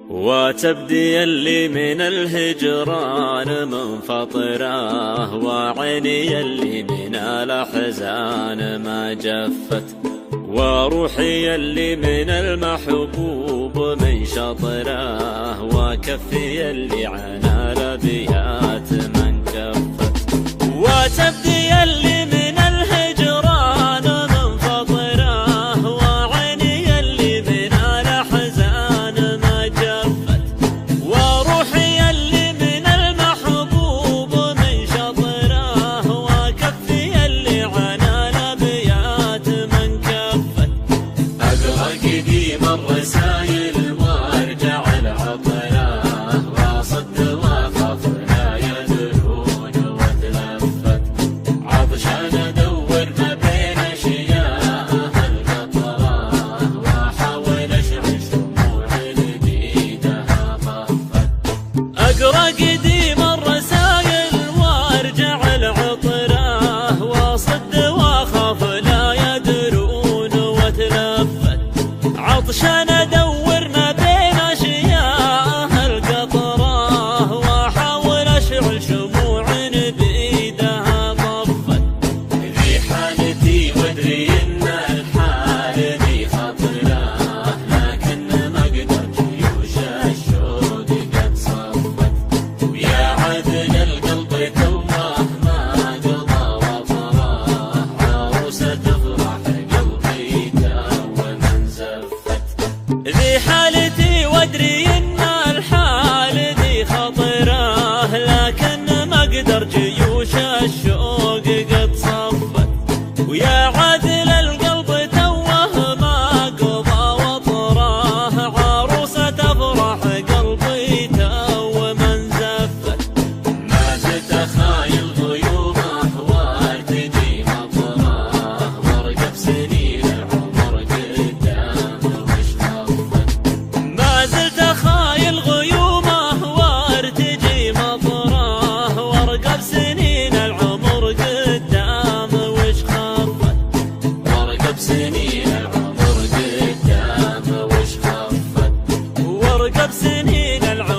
وتبدي اللي من الهجران منفطره، وعيني اللي من الأحزان ما جفت، وروحي اللي من المحبوب من شطره، وكفي اللي عن الأبيات من كفت. وتبدي اللي من الهجران منفطره، وعيني اللي من الأحزان ما جفت، وروحي اللي من المحبوب من شطره، وكفي اللي عن الأبيات من كفت. أقرأ قديم الرسايل وارجع العطره، واصد واخاف لا يدرون واتلفت، عطشان ادور ما بين اشياء القطره، واحاول اشعل شموع جديدها طفت. أقرأ قديم الرسايل وارجع العطره، واصد واخاف لا يدرون واتلفت، عطشان ادور ما بين اشياء القطره، واحاول اشعل شموع بايدها طفت. ذي حالتي وادري ان الحال ذي خطره، لكن ما اقدر جيوش الشوق قد صفت، ويا عدل القلب توه ما قضى وطره، عروسه تفرح قلبي تو من زفت. ذي حالتي وادري ان الحال ذي خطره، لكن ما اقدر جيوش الشوق قد صفت، ويا عادل القلب توه ما قضى وطره، عروسه تفرح قلبي تو من زفت. ما زلت اخايل غيوم احوال تجي مطره، وارقب سنين العمر قدام وش خفت. ما زلت خايل غيوم اهوار تجي مطره، وارقب سنين العمر قدام وش خفت. وارقب سنين العمر قدام وش خفت. وارقب سنين العمر